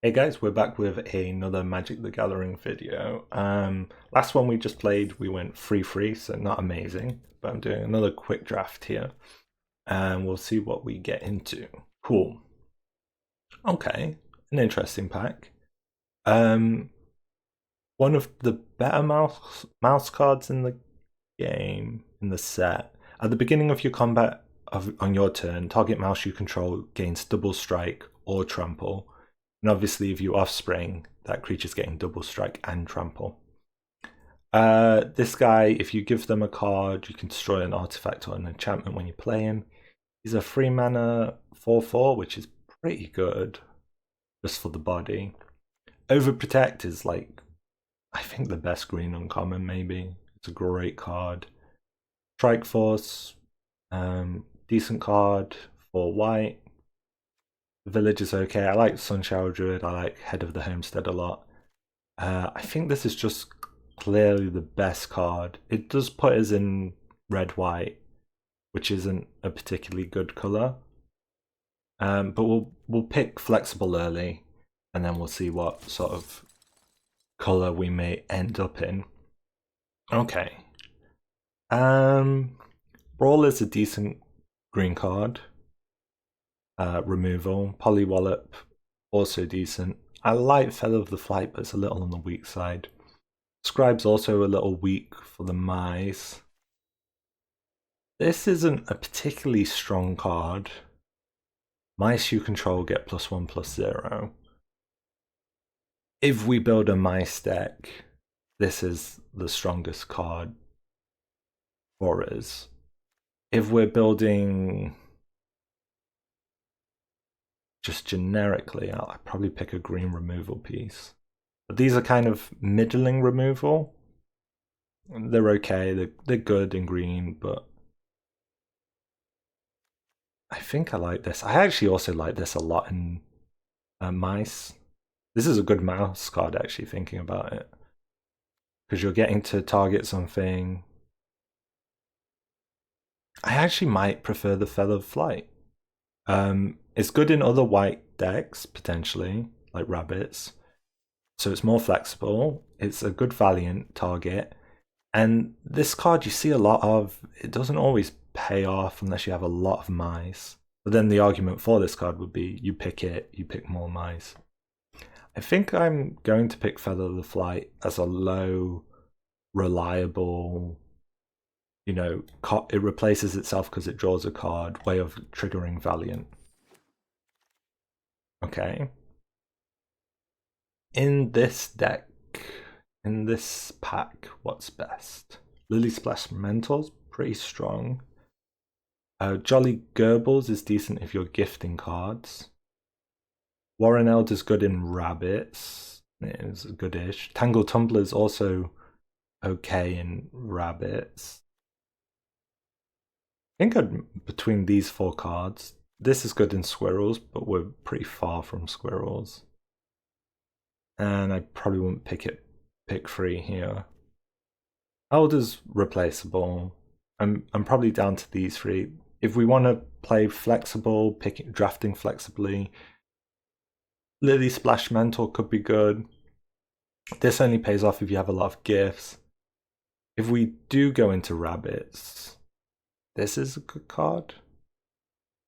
Hey guys, we're back with another Magic the Gathering video. Last one we just played, we went free, so not amazing, but I'm doing another quick draft here, and we'll see what we get into. Cool. Okay, an interesting pack. One of the better mouse cards in the game, in the set. At the beginning of your combat on your turn, target mouse you control gains double strike or trample. And obviously, if you offspring, that creature's getting double strike and trample. This guy, if you give them a card, you can destroy an artifact or an enchantment when you play him. He's a 3-mana 4/4, which is pretty good, just for the body. Overprotect is like, I think the best green uncommon, maybe. It's a great card. Shrike Force, decent card for white. The village is okay. I like Sunshower Druid. I like Head of the Homestead a lot. I think this is just clearly the best card. It does put us in red-white, which isn't a particularly good color. But we'll pick flexible early, and then we'll see what sort of color we may end up in. Okay. Brawl is a decent green card. Removal. Polywallop, also decent. I like Feather of the Flight, but it's a little on the weak side. Scribe's also a little weak for the mice. This isn't a particularly strong card. Mice you control get +1/+0. If we build a mice deck, this is the strongest card for us. If we're building just generically, I'll probably pick a green removal piece. But these are kind of middling removal. They're okay, they're good in green, but I think I like this. I actually also like this a lot in mice. This is a good mouse card, actually, thinking about it. Because you're getting to target something. I actually might prefer the Feather of Flight. It's good in other white decks, potentially, like rabbits. So it's more flexible. It's a good Valiant target. And this card you see a lot of. It doesn't always pay off unless you have a lot of mice. But then the argument for this card would be you pick it, you pick more mice. I think I'm going to pick Feather of the Flight as a low, reliable, it replaces itself because it draws a card, way of triggering Valiant. Okay. In this deck, in this pack, what's best? Lily Splash Mentor's pretty strong. Jolly Gerbils is decent if you're gifting cards. Warren Elder's good in rabbits. It's goodish. Tangle Tumbler is also okay in rabbits. I think between these 4 cards, this is good in squirrels, but we're pretty far from squirrels. And I probably wouldn't pick 3 here. Elder's replaceable. I'm probably down to these 3. If we want to play flexible, drafting flexibly, Lily Splash Mentor could be good. This only pays off if you have a lot of gifts. If we do go into rabbits, this is a good card.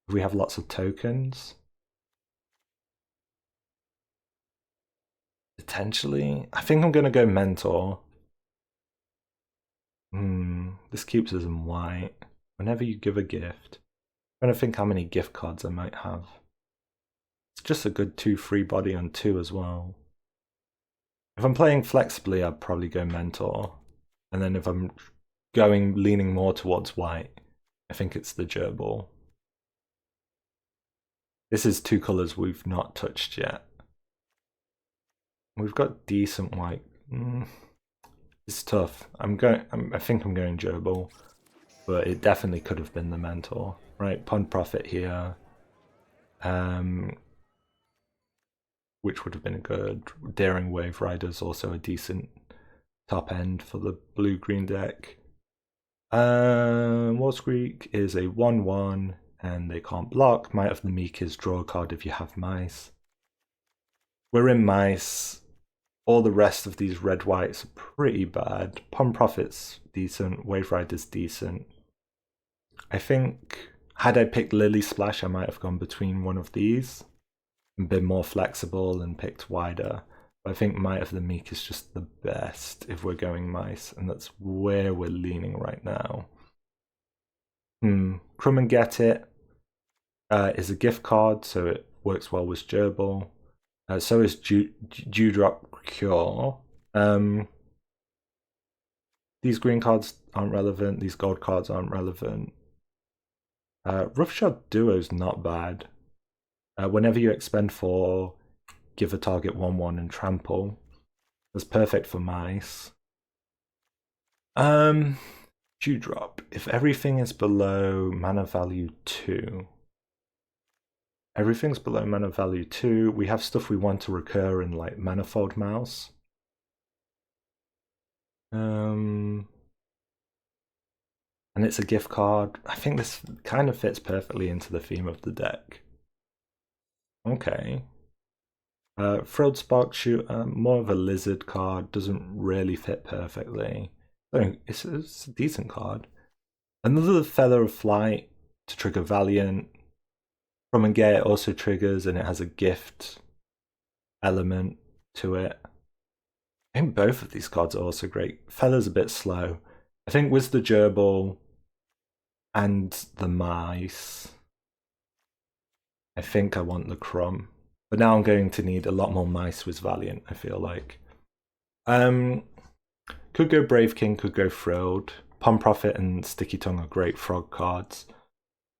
If we have lots of tokens, potentially. I think I'm going to go Mentor. This keeps us in white. Whenever you give a gift, I'm going to think how many gift cards I might have. It's just a good 2/3 body on 2 as well. If I'm playing flexibly, I'd probably go Mentor. And then if I'm leaning more towards white, I think it's the Gerbil. This is 2 colors we've not touched yet. We've got decent white. It's tough. I think I'm going Gerbil, but it definitely could have been the Mentor. Right, Pond Profit here. Which would have been good. Daring Wave Rider's also a decent top end for the blue-green deck. War Squeak is a 1/1 and they can't block. Might of the Meek is draw a card if you have mice. We're in mice. All the rest of these red whites are pretty bad. Pond Prophet's decent. Wave Rider's decent. I think had I picked Lily Splash, I might have gone between one of these and been more flexible and picked wider. But I think Might of the Meek is just the best if we're going mice, and that's where we're leaning right now. Crumb and Get It is a gift card, so it works well with Gerbil. So is Dewdrop Cure. These green cards aren't relevant. These gold cards aren't relevant. Roughshod Duo is not bad. Whenever you expend 4, give a target 1/1 and trample. That's perfect for mice. Dewdrop. If everything is below mana value 2. Everything's below mana value 2. We have stuff we want to recur in, like Manifold Mouse. And it's a gift card. I think this kind of fits perfectly into the theme of the deck. Okay. Frilled Sparkshooter, more of a lizard card, doesn't really fit perfectly. It's a decent card. Another Feather of Flight to trigger Valiant. Crumb and Get It also triggers, and it has a gift element to it. I think both of these cards are also great. Feather's a bit slow. I think with the Gerbil and the mice, I think I want the Crumb. But now I'm going to need a lot more mice with Valiant, I feel like. Could go Brave King, could go Frilled. Pond Prophet and Sticky Tongue are great frog cards.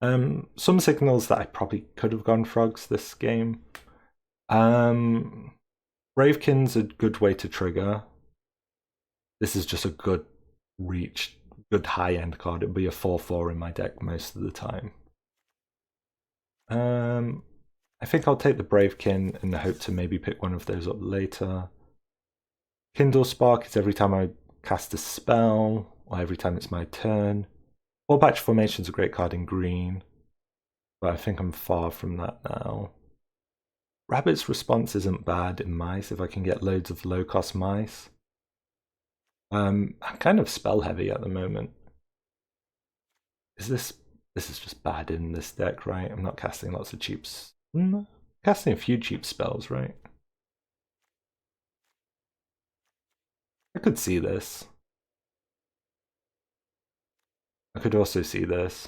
Some signals that I probably could have gone frogs this game. Bravekin's a good way to trigger. This is just a good reach, good high-end card. It'll be a 4/4 in my deck most of the time. I think I'll take the Bravekin and hope to maybe pick one of those up later. Kindlespark is every time I cast a spell, or every time it's my turn. Four Patch Formation's a great card in green, but I think I'm far from that now. Rabbit's Response isn't bad in mice if I can get loads of low-cost mice. I'm kind of spell heavy at the moment. This is just bad in this deck, right? I'm not casting lots of cheaps. Casting a few cheap spells, right? I could see this. I could also see this.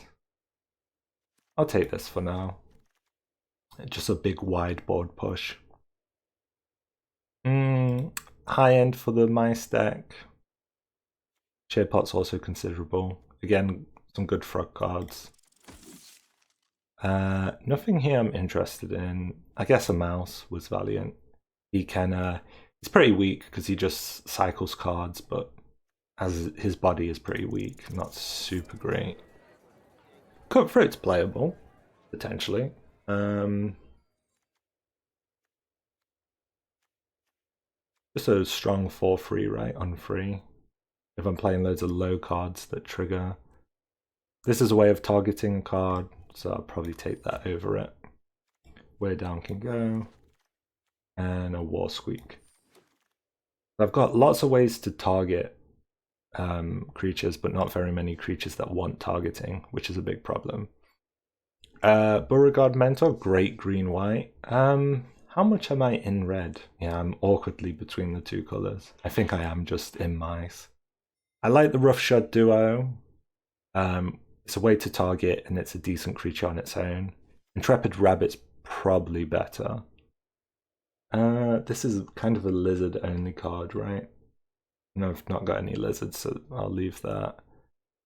I'll take this for now. Just a big wide board push. High end for the mice deck. Chairpot's also considerable. Again, some good frog cards. Nothing here I'm interested in. I guess a mouse was Valiant. He can, he's pretty weak because he just cycles cards, but as his body is pretty weak, not super great. Cutthroat's playable, potentially. Just a strong 4/3, right? On free. If I'm playing loads of low cards that trigger. This is a way of targeting a card, so I'll probably take that over it. Where down can go. And a War Squeak. I've got lots of ways to target creatures, but not very many creatures that want targeting, which is a big problem. Brambleguard Mentor, great green-white. How much am I in red? Yeah, I'm awkwardly between the two colors. I think I am just in mice. I like the Roughshod Duo. It's a way to target, and it's a decent creature on its own. Intrepid Rabbit's probably better. This is kind of a lizard-only card, right? No, I've not got any lizards, so I'll leave that.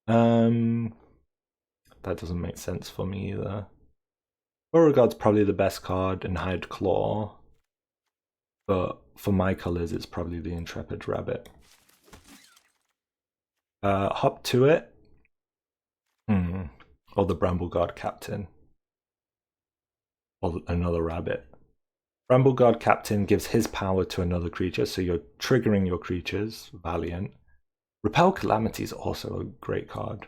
That doesn't make sense for me either. Beauregard's probably the best card in Hide Claw, but for my colors, it's probably the Intrepid Rabbit. Hop to it. Or the Brambleguard Captain. Or another rabbit. Brambleguard Captain gives his power to another creature, so you're triggering your creatures. Valiant. Repel Calamity is also a great card.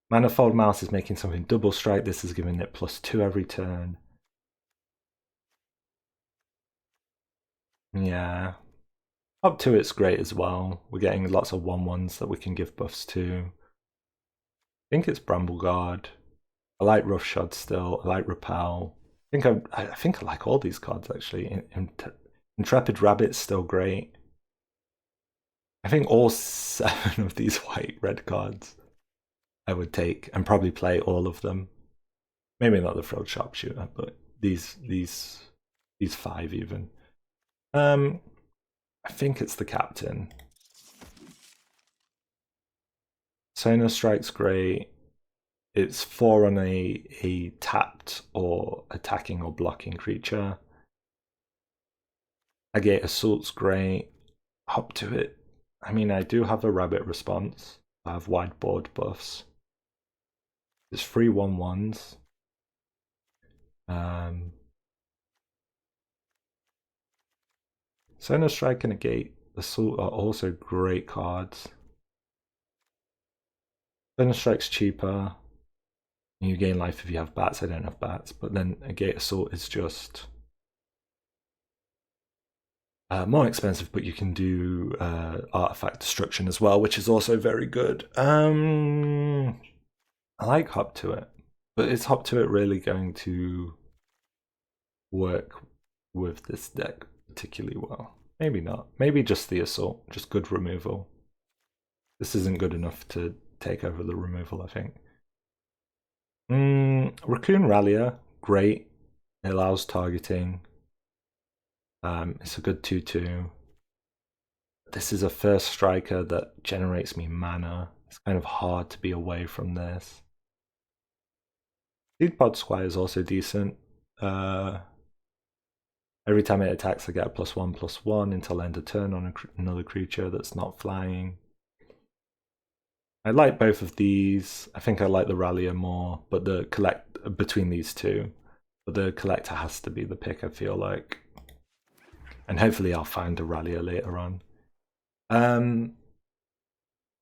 Manifold Mouse is making something double strike. This is giving it +2 every turn. Yeah. Up to it's great as well. We're getting lots of 1/1s that we can give buffs to. I think it's Brambleguard. I like Roughshod still. I like Repel. I think I like all these cards actually. Intrepid Rabbit's still great. I think all 7 of these white-red cards I would take and probably play all of them. Maybe not the Frilled Sparkshooter, but these 5 even. I think it's the Captain. Sonar Strike's great. It's 4 on a tapped or attacking or blocking creature. Agate Assault's great. Up to it. I mean, I do have a rabbit response. I have wide board buffs. There's 3 1/1s. Sonar Strike and Agate Assault are also great cards. Sonar Strike's cheaper. You gain life if you have bats. I don't have bats, but then Agate Assault is just more expensive, but you can do artifact destruction as well, which is also very good. I like Hop to It, but is Hop to It really going to work with this deck particularly well? Maybe not. Maybe just the Assault, just good removal. This isn't good enough to take over the removal, I think. Raccoon Rallier, great. It allows targeting. It's a good 2/2. This is a first striker that generates me mana. It's kind of hard to be away from this. Seedpod Squire is also decent. Every time it attacks, I get a +1/+1 until end of turn on another creature that's not flying. I like both of these. I think I like the Rallier more, but the between these two. But the Collector has to be the pick, I feel like. And hopefully I'll find a Rallier later on.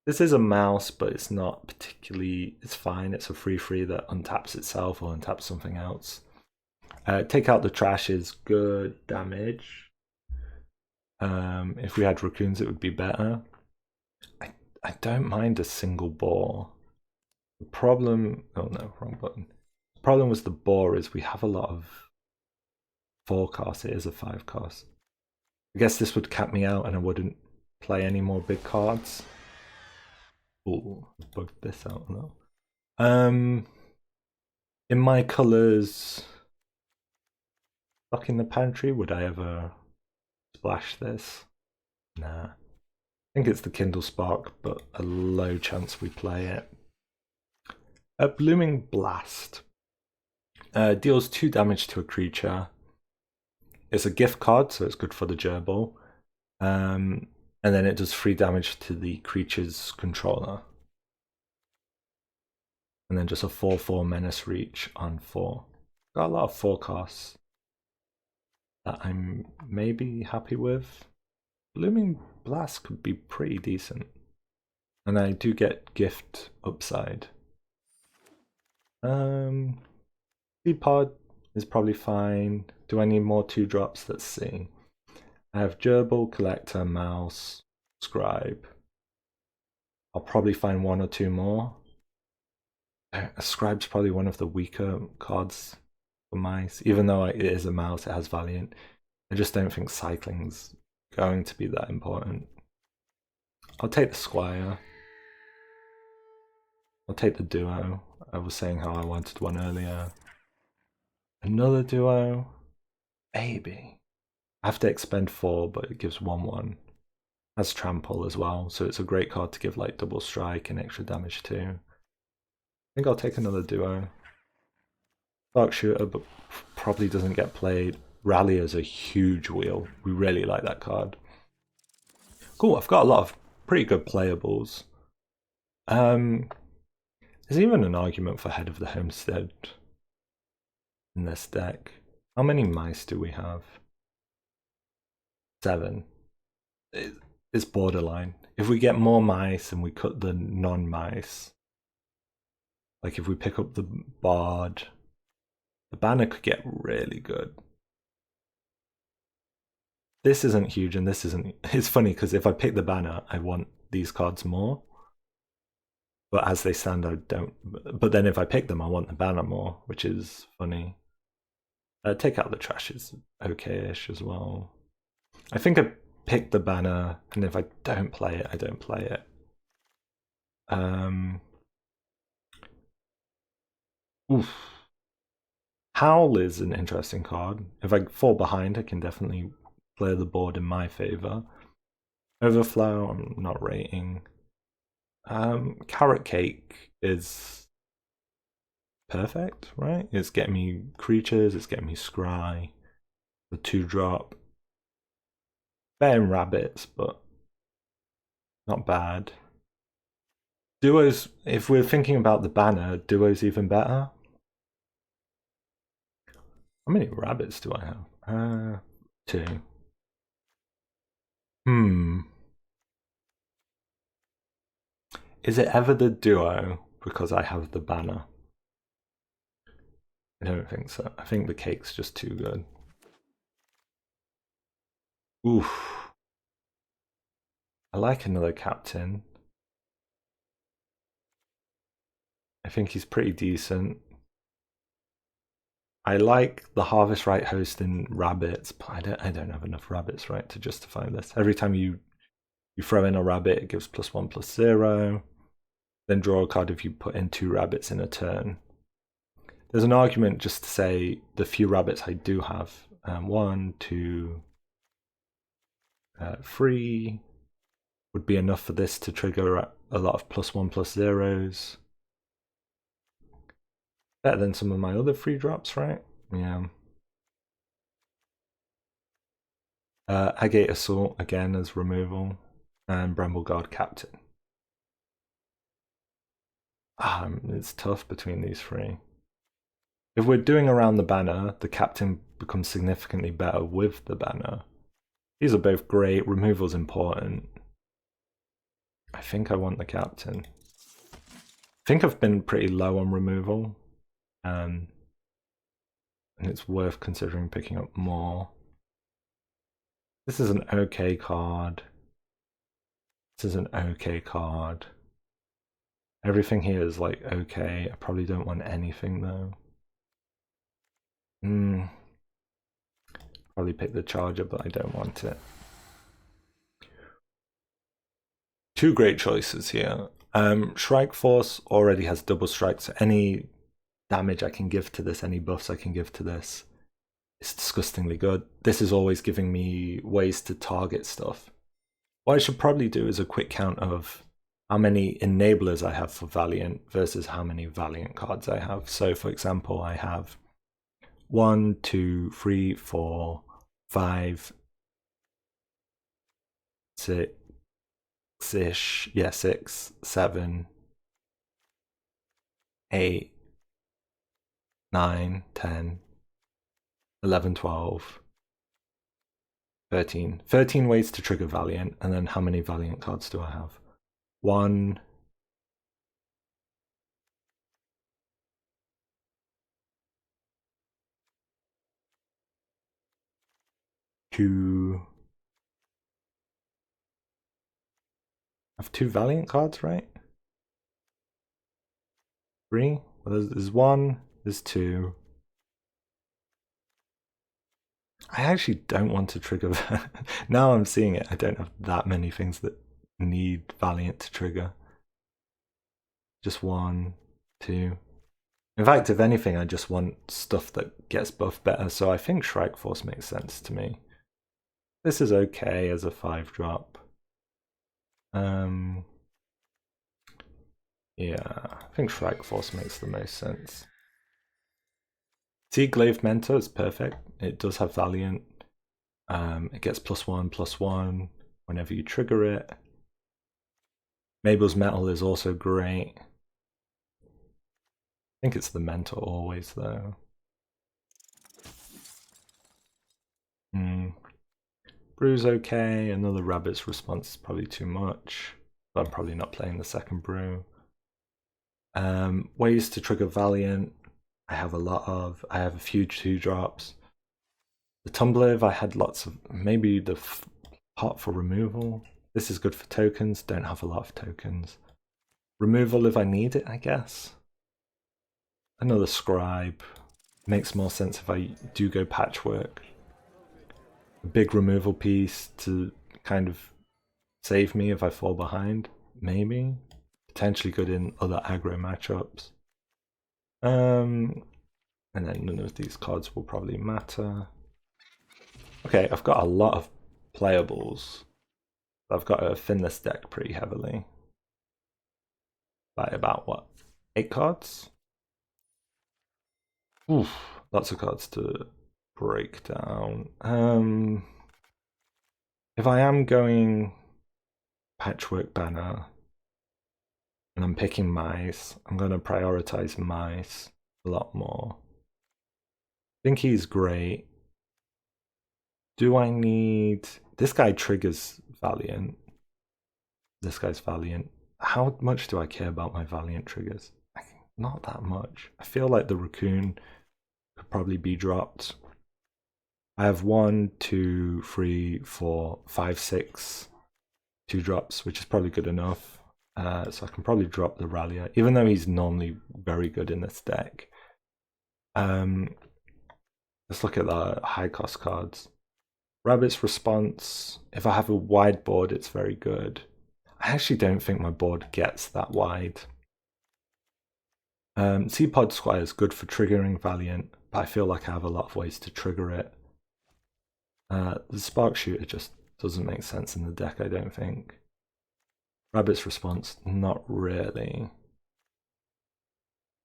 This is a mouse, but it's not particularly... It's fine. It's a 3/3 that untaps itself or untaps something else. Take out the trash is good damage. If we had raccoons, it would be better. I don't mind a single boar. The problem... Oh no, wrong button. The problem with the boar is we have a lot of 4 costs. It is a 5 cost. I guess this would cap me out and I wouldn't play any more big cards. Ooh, bugged this out though. In my colours, stuck in the pantry, would I ever splash this? Nah. I think it's the Kindlespark, but a low chance we play it. A Blooming Blast. Deals 2 damage to a creature. It's a gift card, so it's good for the gerbil. And then it does 3 damage to the creature's controller. And then just a 4/4 Menace Reach on 4. Got a lot of 4 costs that I'm maybe happy with. Blooming Blast could be pretty decent. And I do get gift upside. Seedpod is probably fine. Do I need more 2-drops? Let's see. I have Gerbil, Collector, Mouse, Scribe. I'll probably find 1 or 2 more. A Scribe's probably one of the weaker cards for mice. Even though it is a mouse, it has Valiant. I just don't think cycling's going to be that important. I'll take the Squire. I'll take the Duo. I was saying how I wanted one earlier. Another Duo. Maybe. I have to expend 4, but it gives 1/1. Has Trample as well, so it's a great card to give like double strike and extra damage too. I think I'll take another Duo. Sparkshooter, but probably doesn't get played. Rallier is a huge wheel. We really like that card. Cool, I've got a lot of pretty good playables. There's even an argument for Head of the Homestead in this deck. How many mice do we have? 7. It's borderline. If we get more mice and we cut the non-mice, like if we pick up the Bard, the banner could get really good. this isn't huge and this isn't. It's funny because if I pick the banner, I want these cards more. But as they stand, I don't. But then if I pick them, I want the banner more, which is funny. Take out the trash is okay-ish as well. I think I picked the banner, and if I don't play it, I don't play it. Oof. Howl is an interesting card. If I fall behind, I can definitely play the board in my favor. Overflow, I'm not rating. Carrot Cake is perfect, right? It's getting me creatures, it's getting me scry, the 2-drop. Better in rabbits, but not bad. Duos, if we're thinking about the banner, Duo's even better. How many rabbits do I have? 2. Is it ever the Duo because I have the banner? I don't think so. I think the cake's just too good. Oof. I like another captain. I think he's pretty decent. I like the Harvest Right host in rabbits, but I don't have enough rabbits, right, to justify this. Every time you throw in a rabbit, it gives +1/+0. Then draw a card if you put in 2 rabbits in a turn. There's an argument just to say the few rabbits I do have, 1, 2, 3, would be enough for this to trigger a lot of +1/+0s. Better than some of my other 3-drops, right? Yeah. Agate Assault again as removal, and Brambleguard Captain. It's tough between these 3. If we're doing around the banner, the Captain becomes significantly better with the banner. These are both great. Removal's important. I think I want the Captain. I think I've been pretty low on removal. And it's worth considering picking up more. This is an okay card. This is an okay card. Everything here is like okay. I probably don't want anything though. Probably pick the Charger, but I don't want it. 2 great choices here. Shrike Force already has double strike, so any damage I can give to this, any buffs I can give to this, it's disgustingly good. This is always giving me ways to target stuff. What I should probably do is a quick count of how many enablers I have for Valiant versus how many Valiant cards I have. So for example, I have 1, 2, 3, 4, 5, 6-ish, yeah, 6, 7, 8, 9, 10, 11, 12, 13. 13 ways to trigger Valiant, and then how many Valiant cards do I have? 1, 2. I have 2 Valiant cards, right? 3? Well, there's 1, there's 2. I actually don't want to trigger that. Now I'm seeing it, I don't have that many things that need Valiant to trigger. Just 1, 2. In fact, if anything, I just want stuff that gets buffed better, so I think Shrike Force makes sense to me. This is okay as a 5-drop. Yeah, I think Shrike Force makes the most sense. Seedglaive Mentor is perfect. It does have Valiant. It gets +1/+1 whenever you trigger it. Mabel's Metal is also great. I think it's the Mentor always, though. Brew's okay. Another Rabbit's Response is probably too much, but I'm probably not playing the second Brew. Ways to trigger Valiant. I have a few 2-drops. The tumbler, if I had lots of, maybe the pot for removal. This is good for tokens, don't have a lot of tokens. Removal if I need it, I guess. Another scribe. Makes more sense if I do go patchwork. A big removal piece to kind of save me if I fall behind, maybe. Potentially good in other aggro matchups. And then none of these cards will probably matter. Okay, I've got a lot of playables. I've got to thin this deck pretty heavily. By about what? 8 cards? Oof, lots of cards to break down. If I am going Patchwork Banner and I'm picking mice, I'm going to prioritize mice a lot more. I think he's great. Do I need... This guy triggers Valiant. This guy's Valiant. How much do I care about my Valiant triggers? Not that much. I feel like the Raccoon could probably be dropped. I have 1, 2, 3, 4, 5, 6 2-drops, which is probably good enough. So I can probably drop the Rallier, even though he's normally very good in this deck. Let's look at the high cost cards. Rabbit's Response. If I have a wide board, it's very good. I actually don't think my board gets that wide. Seedpod Squire is good for triggering Valiant, but I feel like I have a lot of ways to trigger it. The Sparkshooter just doesn't make sense in the deck, I don't think. Rabbit's Response, not really.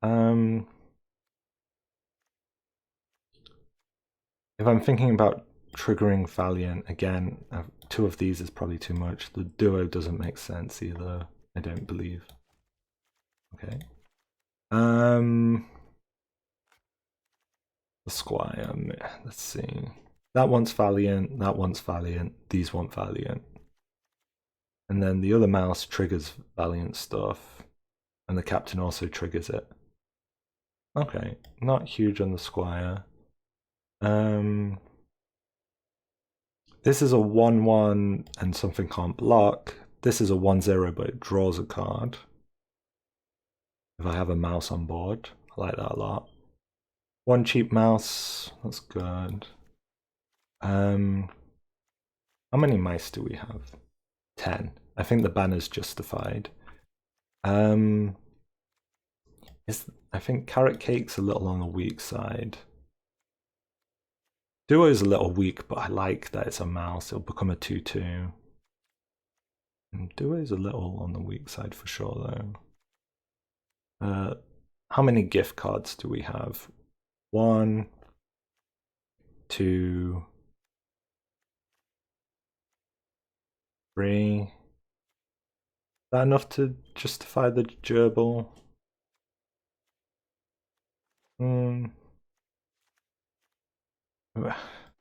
If I'm thinking about triggering Valiant, again, 2 of these is probably too much. The Duo doesn't make sense either, I don't believe. Okay. The Squire, let's see. That one's Valiant, that one's Valiant, these want Valiant. And then the other mouse triggers Valiant stuff, and the Captain also triggers it. Okay, not huge on the Squire. This is a 1/1 and something can't block. This is a 1/0 but it draws a card. If I have a mouse on board, I like that a lot. 1 cheap mouse, that's good. How many mice do we have? 10. I think the banner's justified. I think Carrot Cake's a little on the weak side. Duo is a little weak, but I like that it's a mouse. It'll become a 2/2. Duo is a little on the weak side for sure, though. How many gift cards do we have? 1, 2, 3. Is that enough to justify the gerbil?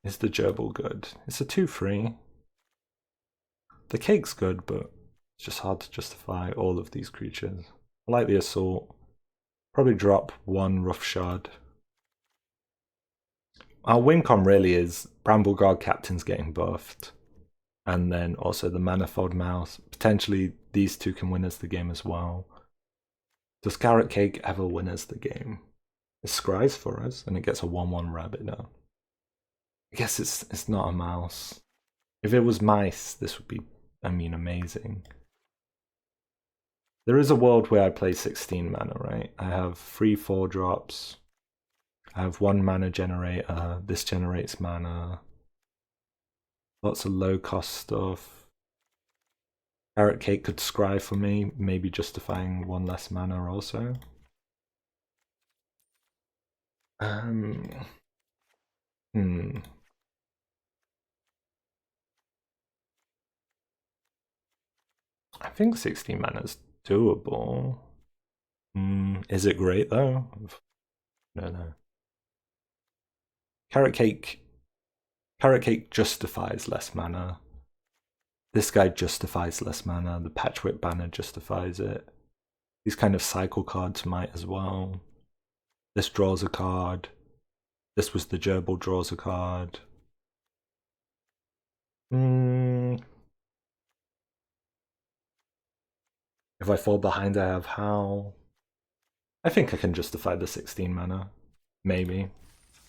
Is the gerbil good? It's a 2/3. The cake's good, but it's just hard to justify all of these creatures. I like the assault. Probably drop 1 roughshod. Our win con really is Brambleguard Captain's getting buffed. And then also the Manifold Mouse. Potentially these 2 can win us the game as well. Does Carrot Cake ever win us the game? It scries for us and it gets a 1/1 rabbit now. I guess it's not a mouse. If it was mice, this would be, I mean, amazing. There is a world where I play 16 mana, right? I have 3 4-drops. I have 1 mana generator. This generates mana. Lots of low cost stuff. Carrot Cake could scry for me, maybe justifying 1 less mana also. I think 16 mana is doable. Is it great though? No. Carrot Cake justifies less mana. This guy justifies less mana. The Patchwork Banner justifies it. These kind of cycle cards might as well. This draws a card. This was the gerbil draws a card. If I fall behind, I have Howl. I think I can justify the 16 mana. Maybe.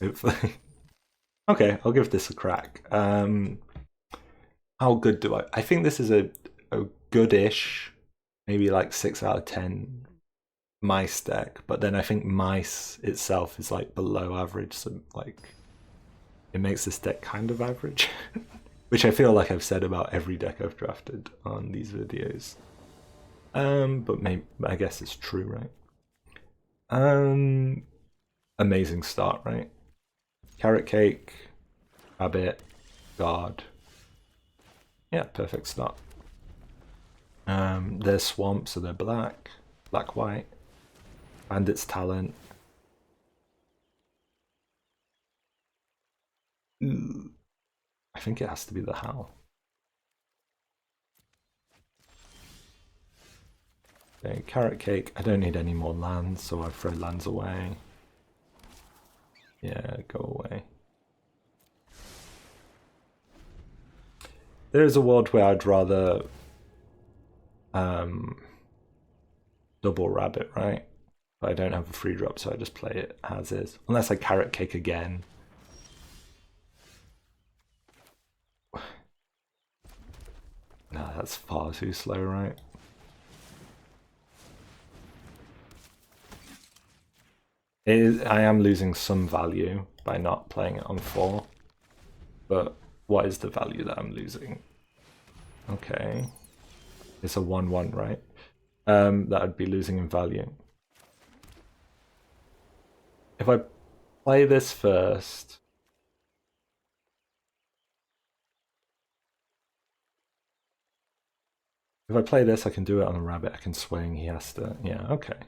Hopefully. Okay, I'll give this a crack. How good do I think this is a goodish, maybe like 6 out of 10 mice deck, but then I think mice itself is like below average, so like it makes this deck kind of average. Which I feel like I've said about every deck I've drafted on these videos. But maybe I guess it's true, right? Amazing start, right? Carrot Cake, Rabbit, Guard. Yeah, perfect start. They're swamp, so they're black, white. Bandit's Talent. I think it has to be the Howl. Okay, Carrot Cake. I don't need any more lands, so I throw lands away. Yeah, go away. There is a world where I'd rather double Rabbit, right? But I don't have a free drop, so I just play it as is. Unless I Carrot Cake again. No, that's far too slow, right? I am losing some value by not playing it on 4. But what is the value that I'm losing? Okay. It's a 1/1, right? That I'd be losing in value. If I play this first... If I play this, I can do it on a Rabbit. I can swing. He has to... Yeah, okay.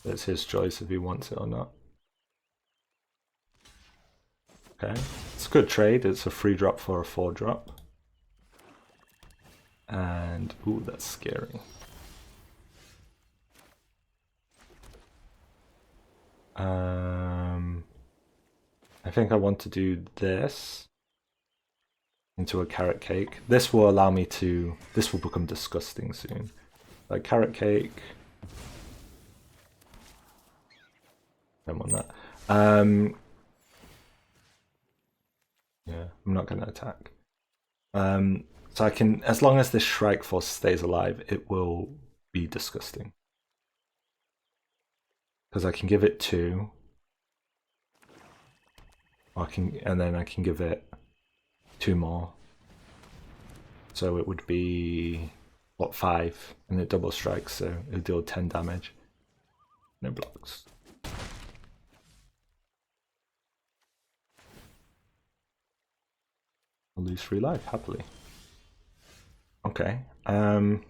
It's his choice if he wants it or not. Okay, it's a good trade. It's a free drop for a 4-drop. And, ooh, that's scary. I think I want to do this into a Carrot Cake. This will allow me to... This will become disgusting soon. Like Carrot Cake... Don't want that. Yeah, I'm not going to attack. So I can, as long as this Shrike Force stays alive, it will be disgusting. Because I can give it 2. And then I can give it 2 more. So it would be, what, 5? And it double strikes, so it'll deal 10 damage. No blocks. I'll lose 3 life, happily. Okay. Gonna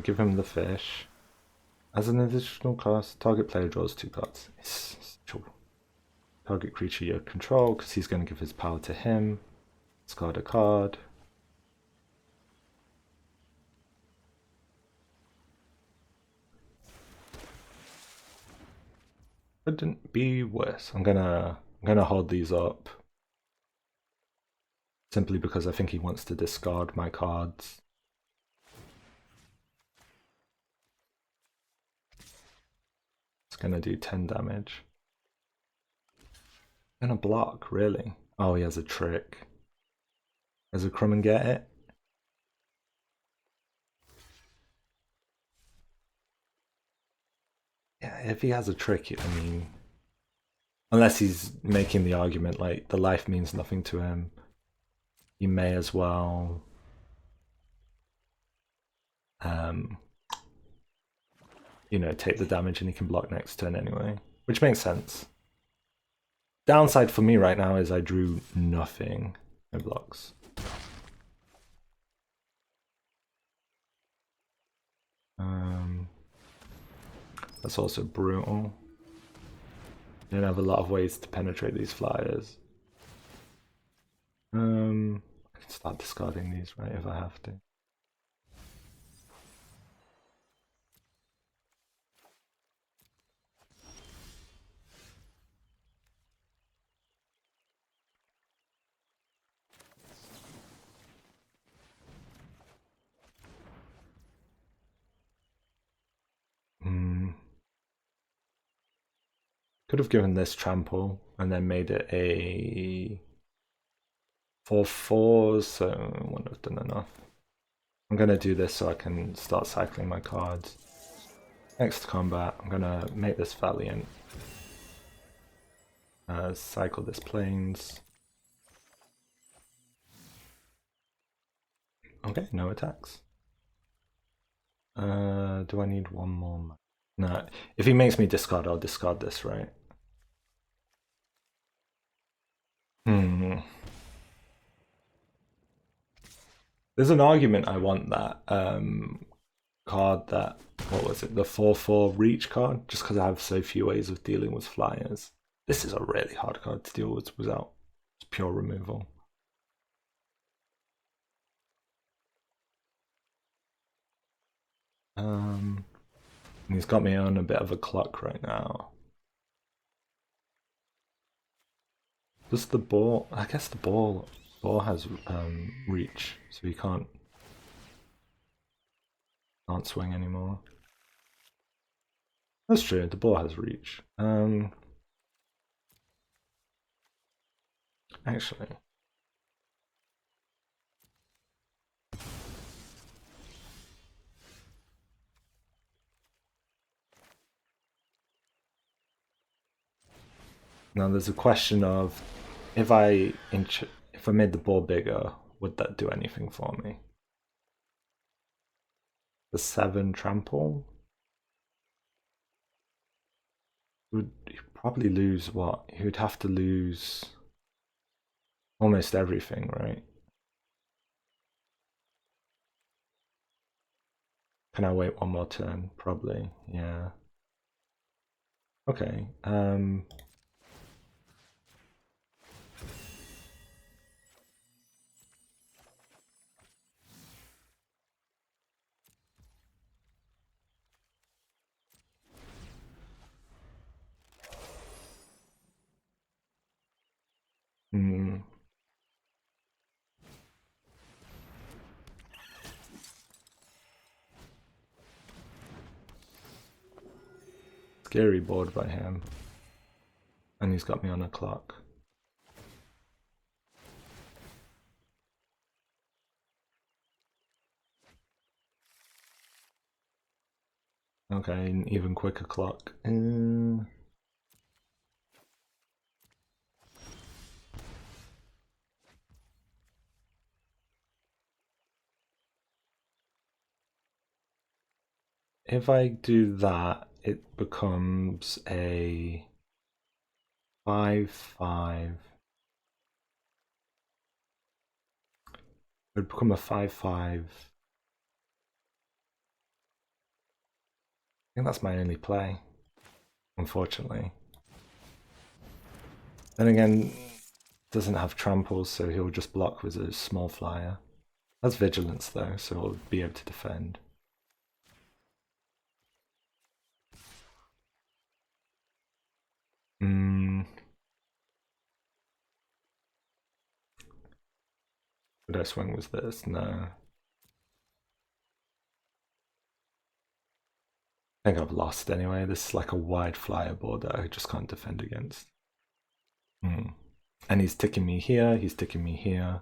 give him the fish. As an additional cost, target player draws 2 cards. It's true. Target creature you control, because he's going to give his power to him. Discard a card. Couldn't be worse. I'm gonna hold these up. Simply because I think he wants to discard my cards. It's gonna do 10 damage. Gonna block, really? Oh, he has a trick. Has a Crumb and Get It? Yeah, if he has a trick, I mean... Unless he's making the argument like the life means nothing to him, he may as well... you know, take the damage and he can block next turn anyway. Which makes sense. Downside for me right now is I drew nothing. No blocks. That's also brutal. You don't have a lot of ways to penetrate these flyers. I can start discarding these, right, if I have to. Could have given this trample and then made it a 4/4, so I wouldn't have done enough. I'm going to do this so I can start cycling my cards. Next combat, I'm going to make this Valiant. Cycle this Plains. Okay, no attacks. Do I need one more? No, if he makes me discard, I'll discard this, right? There's an argument I want that card that, what was it, the 4/4 reach card, just because I have so few ways of dealing with flyers. This is a really hard card to deal with without pure removal. And he's got me on a bit of a clock right now. Does the ball? I guess the ball has reach, so he can't swing anymore. That's true. The ball has reach. Actually. Now there's a question of if I made the ball bigger, would that do anything for me? The 7 trample would probably lose what? He would have to lose almost everything, right? Can I wait one more turn? Probably, yeah. Okay. Scary board by him. And he's got me on a clock. Okay, an even quicker clock. If I do that, it becomes a 5/5. It would become a 5/5. I think that's my only play, unfortunately. Then again, doesn't have tramples, so he'll just block with a small flyer. That's vigilance though, so he'll be able to defend. Could I swing with this? No. I think I've lost anyway. This is like a wide flyer board that I just can't defend against. And he's ticking me here, he's ticking me here.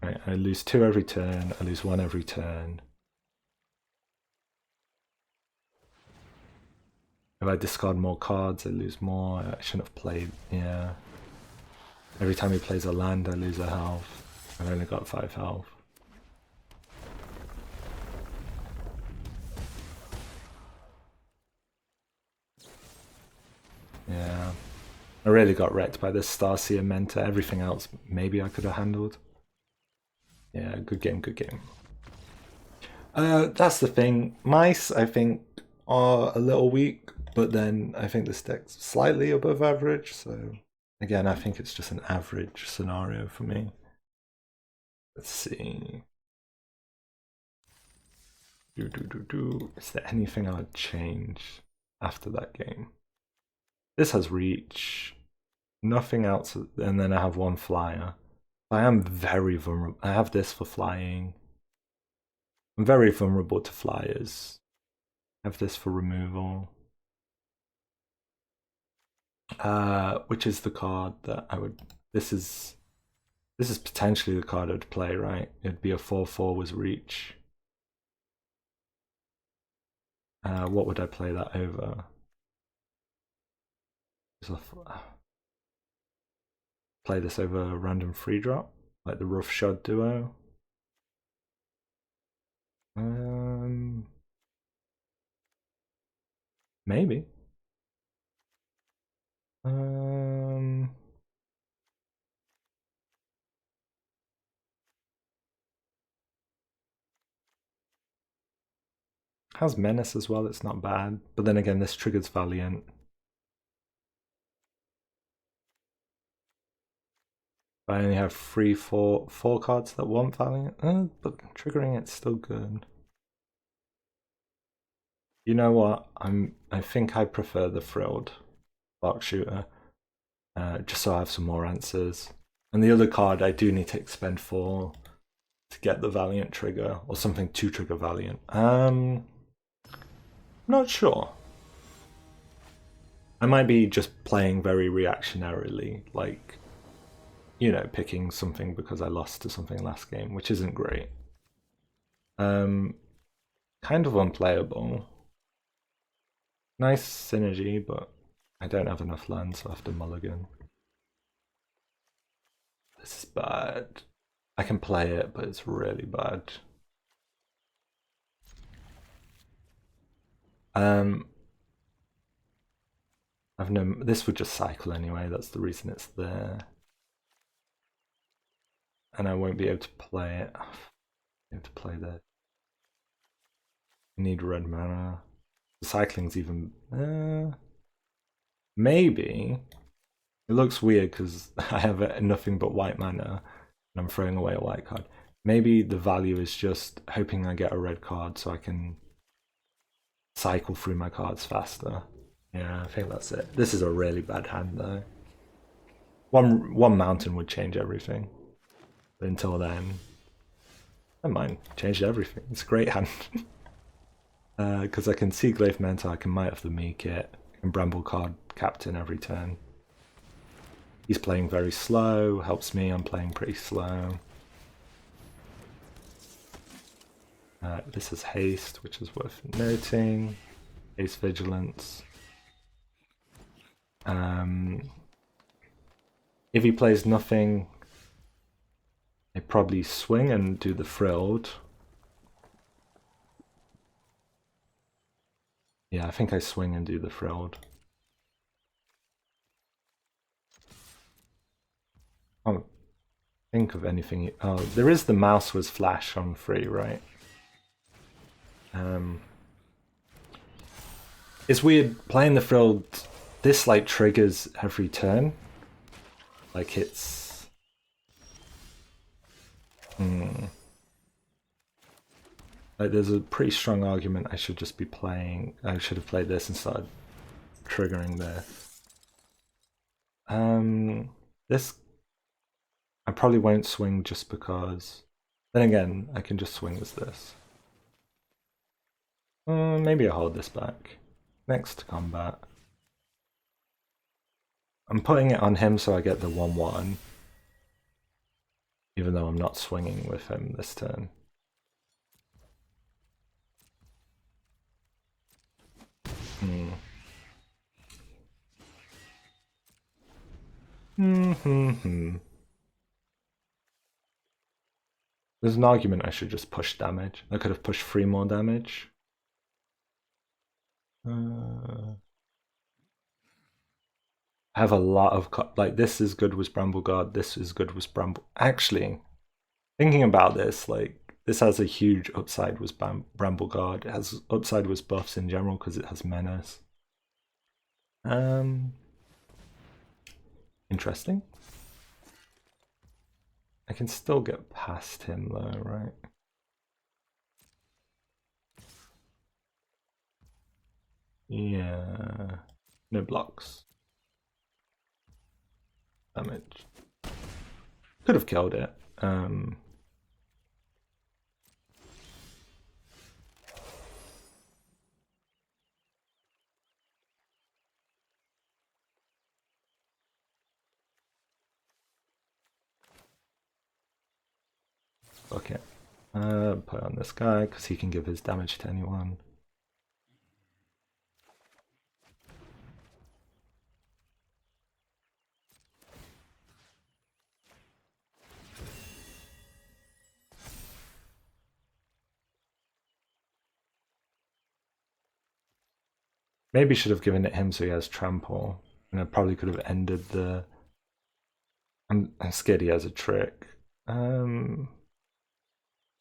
Right, I lose 2 every turn, I lose 1 every turn. If I discard more cards, I lose more. I shouldn't have played, yeah. Every time he plays a land, I lose a health. I've only got 5 health. Yeah. I really got wrecked by this Starseer Mentor. Everything else, maybe I could have handled. Yeah, good game, good game. That's the thing. Mice, I think, are a little weak, but then I think this deck's slightly above average, so Again, I think it's just an average scenario for me. Let's see. Is there anything I'd change after that game? This has reach. Nothing else, and then I have one flyer. I am very vulnerable. I have this for flying. I'm very vulnerable to flyers. I have this for removal. Which is the card that I would... This is potentially the card I'd play, right? It'd be a 4/4 with reach. What would I play that over? Play this over a random free drop, like the Roughshod Duo. Maybe. Has Menace as well, it's not bad. But then again, this triggers Valiant. I only have four cards that want Valiant, but triggering it's still good. You know what? I think I prefer the Frilled Sparkshooter, just so I have some more answers. And the other card I do need to expend 4 to get the Valiant trigger, or something to trigger Valiant. Not sure. I might be just playing very reactionarily, like, you know, picking something because I lost to something last game, which isn't great. Kind of unplayable. Nice synergy, but I don't have enough land, so I have to mulligan. This is bad. I can play it, but it's really bad. This would just cycle anyway, that's the reason it's there. And I won't be able to play it. I have to play that. I need red mana. The cycling's even... maybe. It looks weird because I have nothing but white mana and I'm throwing away a white card. Maybe the value is just hoping I get a red card so I can cycle through my cards faster. Yeah, I think that's it. This is a really bad hand though. One mountain would change everything. But until then, never mind, changed everything. It's a great hand. Because I can Seedglaive Mentor, I can Might of the Meek it, I can Brambleguard Captain every turn. He's playing very slow, helps me, I'm playing pretty slow. This is haste, which is worth noting. Haste Vigilance. If he plays nothing, I probably swing and do the Frilled. Yeah, I think I swing and do the Frilled. I don't think of anything. Oh, there is the mouse was flash on free, right? It's weird playing the Frilled. This like triggers every turn. Like it's... Like there's a pretty strong argument I should just be playing. I should have played this and started triggering this. This I probably won't swing just because. Then again, I can just swing as this. Maybe I'll hold this back. Next combat. I'm putting it on him so I get the 1/1. Even though I'm not swinging with him this turn. There's an argument I should just push damage. I could have pushed 3 more damage. I have a lot of... like, this is good with Brambleguard, this is good with Actually, thinking about this, like, this has a huge upside with Brambleguard. It has upside with buffs in general because it has Menace. Interesting. I can still get past him though, right? Yeah. No blocks. Damage. Could have killed it. Okay. Put on this guy because he can give his damage to anyone. Maybe should have given it him so he has trample, and I probably could have ended the. I'm scared he has a trick.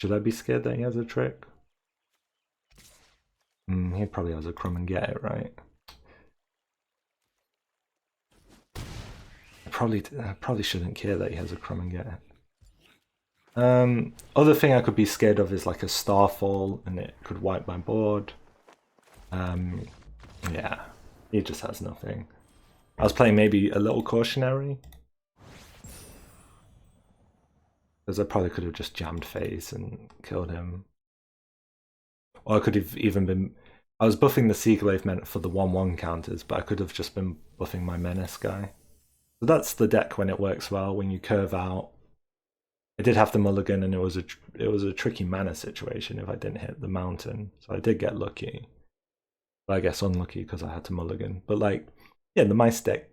Should I be scared that he has a trick? He probably has a Crumb and Get It, right? I probably shouldn't care that he has a Crumb and Get It. Other thing I could be scared of is like a Starfall, and it could wipe my board. Yeah, he just has nothing. I was playing maybe a little cautionary. Because I probably could have just jammed phase and killed him. Or I could have even been... I was buffing the Seedglaive Mentor for the 1/1 counters, but I could have just been buffing my Menace guy. So that's the deck when it works well, when you curve out. I did have the mulligan, and it was a tricky mana situation if I didn't hit the mountain. So I did get lucky. But I guess unlucky because I had to mulligan. But like, yeah, the mice deck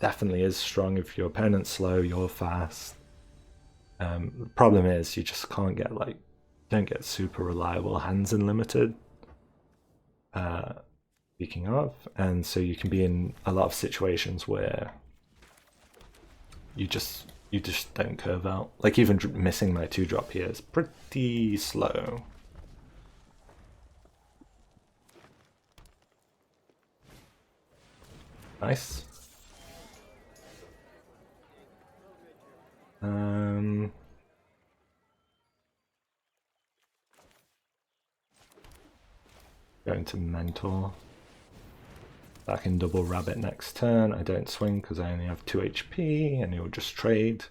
definitely is strong if your opponent's slow, you're fast. The problem is you just can't get don't get super reliable hands in limited. Speaking of, and so you can be in a lot of situations where you just don't curve out. Like even missing my 2-drop here is pretty slow. Nice. Going to Mentor. Back in double Rabbit next turn. I don't swing because I only have 2 HP, and he'll just trade.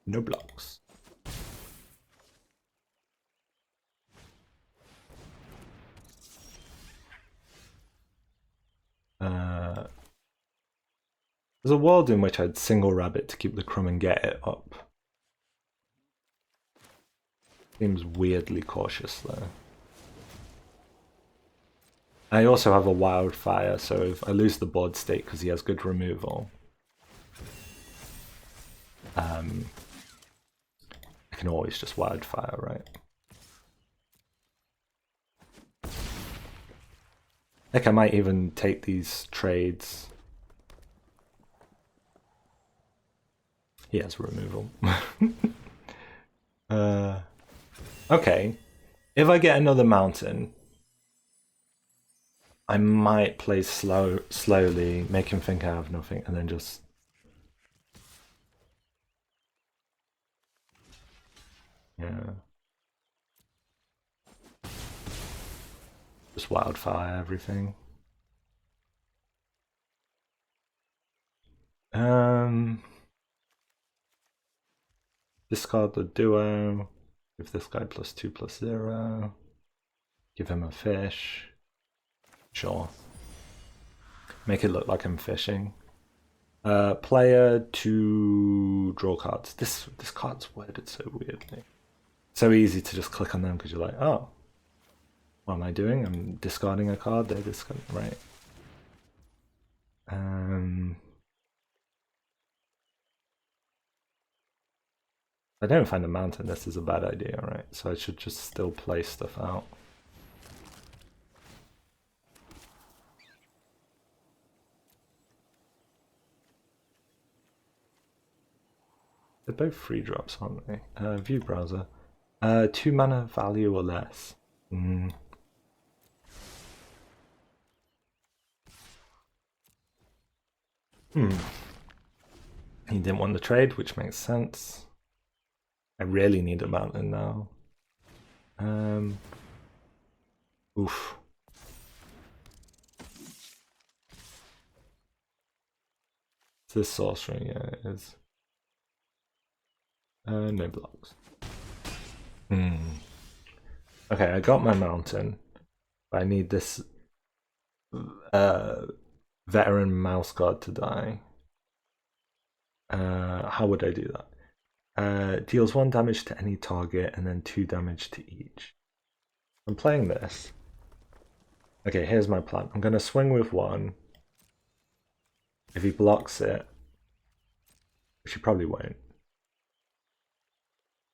No blocks. There's a world in which I'd single Rabbit to keep the Crumb and Get It up. Seems weirdly cautious though. I also have a Wildfire, so if I lose the board state because he has good removal, I can always just Wildfire, right? Heck, I might even take these trades. He has removal. Okay, if I get another mountain, I might play slowly, make him think I have nothing, and then just... Yeah. Just Wildfire everything. Discard the duo. Give this guy +2/+0. Give him a fish. Sure. Make it look like I'm fishing. Player to draw cards. This card's worded so weirdly. So easy to just click on them because you're like, oh, what am I doing? I'm discarding a card. They're discarding, right? If I don't find a mountain, this is a bad idea, right? So I should just still play stuff out. They're both 3-drops, aren't they? View browser. 2 mana value or less. He didn't want the trade, which makes sense. I really need a mountain now. Oof. Is this sorcery? Yeah, it is. No blocks. Okay, I got my mountain. But I need this veteran mouse guard to die. How would I do that? Deals 1 damage to any target and then 2 damage to each. I'm playing this. Okay, here's my plan. I'm going to swing with 1. If he blocks it, which he probably won't.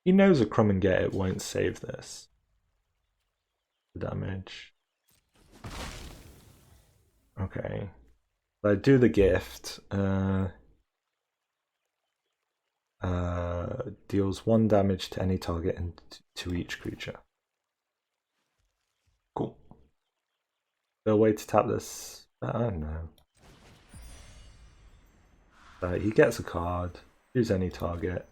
He knows a Crumb and Get It won't save this. The damage. Okay. I do the gift. Deals 1 damage to any target and to each creature. Cool. The way to tap this, I don't know. He gets a card, choose any target.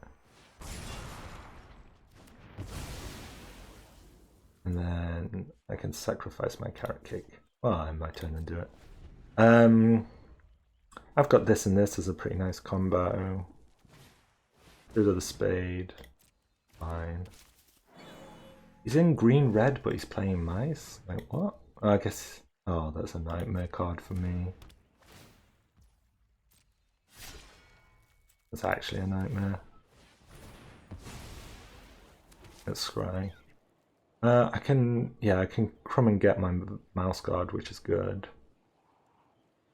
And then I can sacrifice my carrot cake. Well, I might turn and do it. I've got this and this as a pretty nice combo. Rid of the spade. Fine. He's in green-red, but he's playing mice? Like, what? Oh, I guess... Oh, that's a nightmare card for me. That's actually a nightmare. Let's scry. I can Crumb and Get my mouse guard, which is good.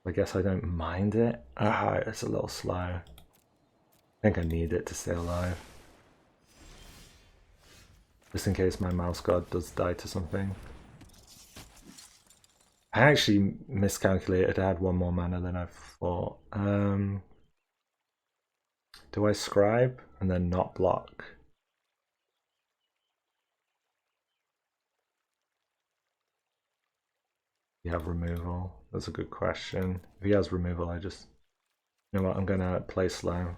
I guess I don't mind it. It's a little slow. I think I need it to stay alive. Just in case my mouse guard does die to something. I actually miscalculated. I had 1 more mana than I thought. Do I scribe and then not block? You have removal? That's a good question. If he has removal, I just... You know what, I'm gonna play slow.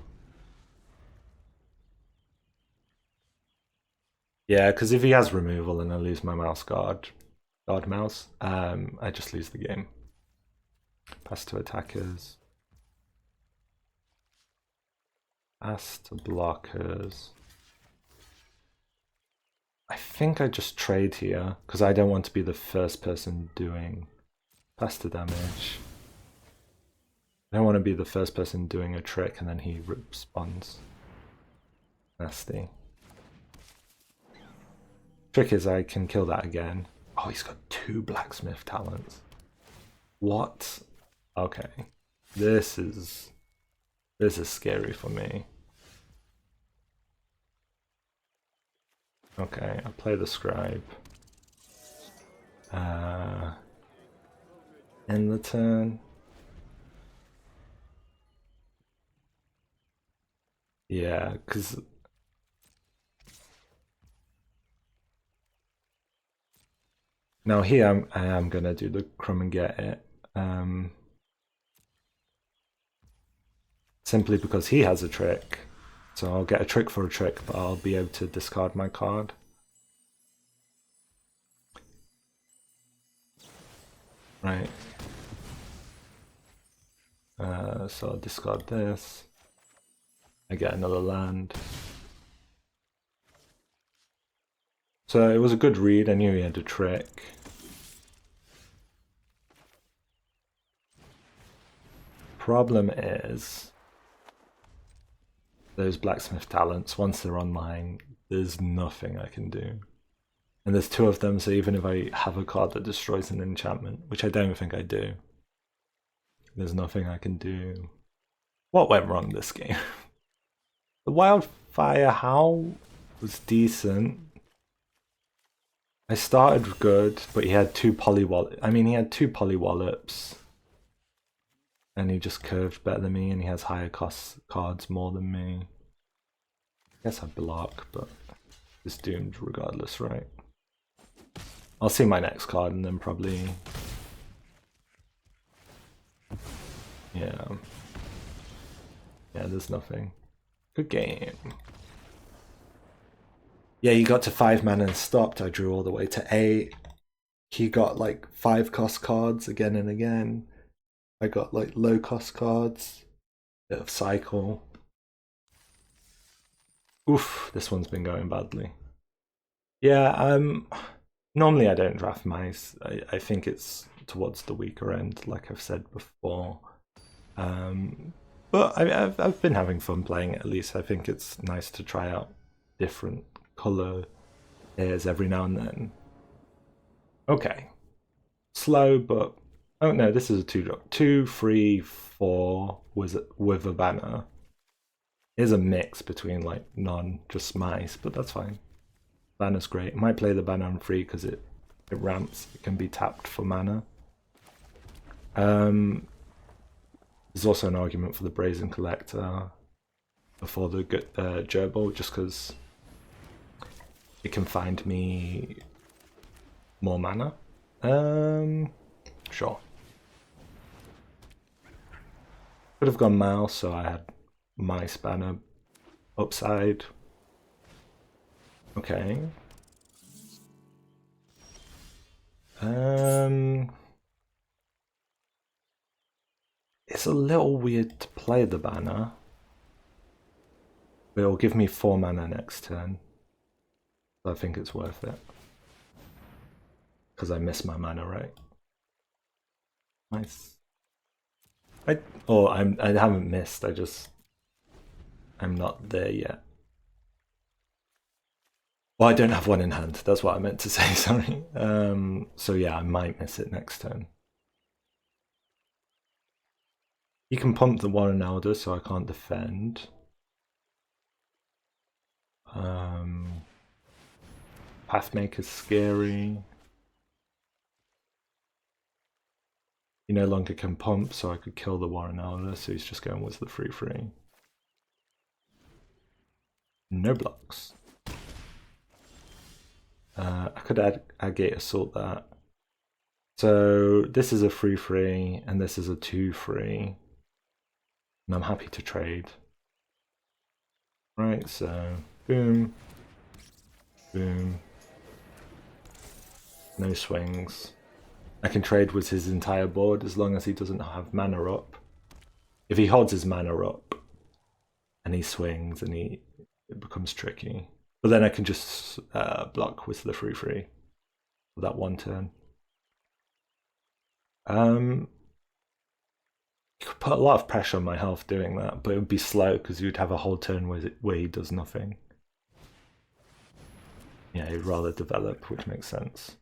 Yeah, because if he has removal and I lose my mouse guardmouse, I just lose the game. Pass to attackers. Pass to blockers. I think I just trade here, because I don't want to be the first person doing pass to damage. I don't want to be the first person doing a trick and then he responds. Nasty. Trick is I can kill that again. Oh, he's got 2 blacksmith talents. What? Okay. This is scary for me. Okay, I'll play the scribe. End the turn. Yeah, because now here I am gonna do the Crumb and Get It. Simply because he has a trick. So I'll get a trick for a trick, but I'll be able to discard my card. Right. So I'll discard this. I get another land. So it was a good read. I knew he had a trick. Problem is, those blacksmith talents, once they're online, there's nothing I can do. And there's 2 of them, so even if I have a card that destroys an enchantment, which I don't think I do, there's nothing I can do. What went wrong this game? The Wildfire Howl was decent. I started good, but he had 2 polywallops. I mean, he had 2 polywallops. And he just curved better than me, and he has higher cost cards more than me. I guess I block, but it's doomed regardless, right? I'll see my next card and then probably... Yeah. Yeah, there's nothing. Good game. Yeah, he got to 5 mana and stopped. I drew all the way to 8. He got like 5 cost cards again and again. I got like low cost cards. Bit of cycle. Oof, this one's been going badly. Yeah, normally I don't draft mice. I think it's towards the weaker end, like I've said before. But I've been having fun playing it, at least. I think it's nice to try out different color pairs every now and then. Okay. Slow, but oh no, this is a 2-drop. 2, 3, 4 with a banner. Is a mix between like just mice, but that's fine. Banner's great. Might play the banner on free because it ramps. It can be tapped for mana. There's also an argument for the Brazen Collector before the Gerbil, just because it can find me more mana. Sure. Could have gone mouse, so I had mice banner upside. Okay. It's a little weird to play the banner, but it'll give me 4 mana next turn. So I think it's worth it. Because I miss my mana, right? Nice. I haven't missed, I'm not there yet. Well, I don't have one in hand, that's what I meant to say, sorry. So yeah, I might miss it next turn. You can pump the Warren Elder, so I can't defend. Pathmaker's scary. He no longer can pump, so I could kill the Warren Elder, so he's just going with the 3/3. No blocks. I could add Agate Assault that. So this is a 3/3 and this is a 2/3. And I'm happy to trade. Right, so boom, boom. No swings. I can trade with his entire board as long as he doesn't have mana up. If he holds his mana up and he swings and it becomes tricky. But then I can just block with the 3/3 for that one turn. You could put a lot of pressure on my health doing that, but it would be slow because you'd have a whole turn where he does nothing. Yeah, he'd rather develop, which makes sense.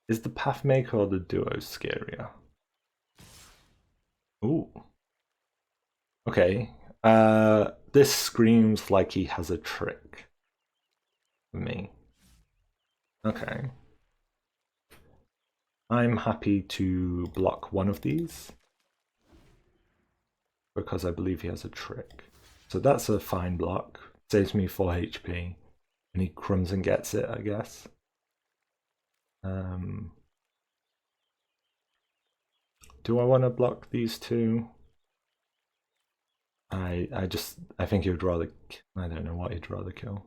Is the Pathmaker or the Duo scarier? Ooh. Okay. This screams like he has a trick for me. Okay. I'm happy to block one of these because I believe he has a trick. So that's a fine block. Saves me 4 HP. And he crumbs and gets it, I guess. Do I want to block these two? I think he would rather, I don't know what he'd rather kill.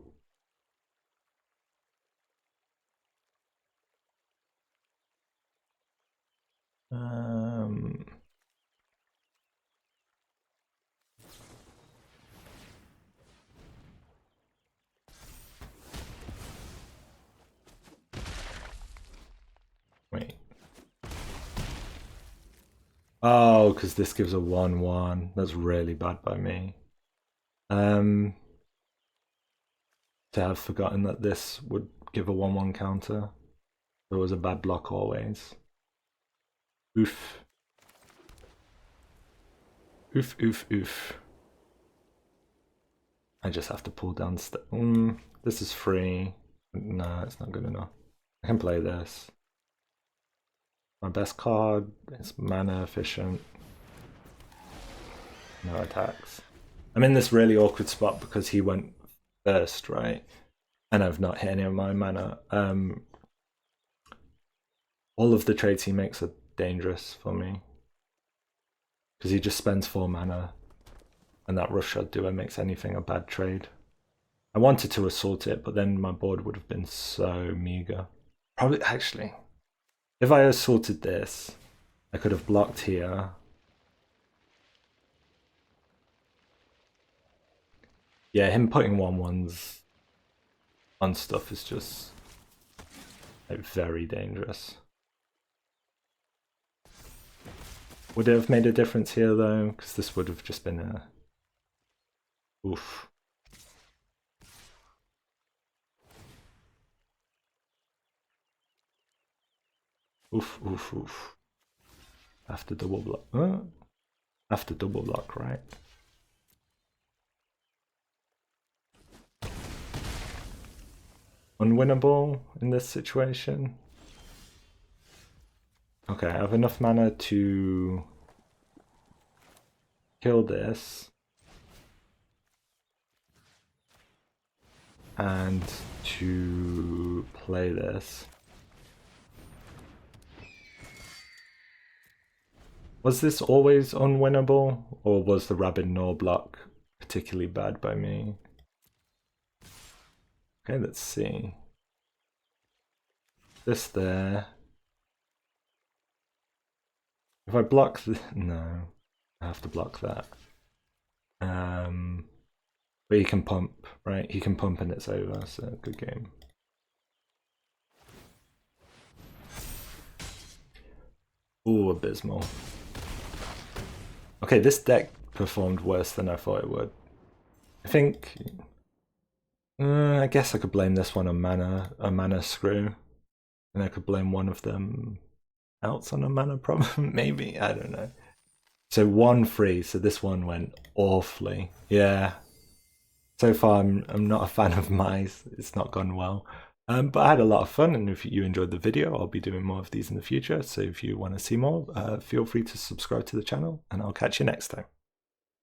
Wait. Oh, because this gives a 1/1. That's really bad by me. To have forgotten that this would give a 1/1 counter. There was a bad block always. Oof. Oof, oof, oof. I just have to pull down this is free. No, it's not good enough. I can play this. My best card is mana efficient. No attacks. I'm in this really awkward spot because he went first, right? And I've not hit any of my mana. All of the trades he makes are dangerous for me. Because he just spends 4 mana. And that Roughshod Duo makes anything a bad trade. I wanted to assault it, but then my board would have been so meager. Probably, actually, if I assaulted this, I could have blocked here. Yeah, him putting 1/1s on stuff is just like very dangerous. Would it have made a difference here though? Because this would have just been a... Oof. Oof, oof, oof. After double block. After double block, right? Unwinnable in this situation. Okay, I have enough mana to kill this and to play this. Was this always unwinnable, or was the Rabbit Gnaw block particularly bad by me? Okay, let's see. This there. If I block the... No, I have to block that. But he can pump, right? He can pump and it's over, so good game. Ooh, abysmal. Okay, this deck performed worse than I thought it would. I think... I guess I could blame this one on a mana screw. And I could blame one of them else on a mana problem, maybe? I don't know. So 1-3, so this one went awfully. Yeah. So far, I'm not a fan of mice. It's not gone well. But I had a lot of fun, and if you enjoyed the video, I'll be doing more of these in the future. So if you want to see more, feel free to subscribe to the channel, and I'll catch you next time.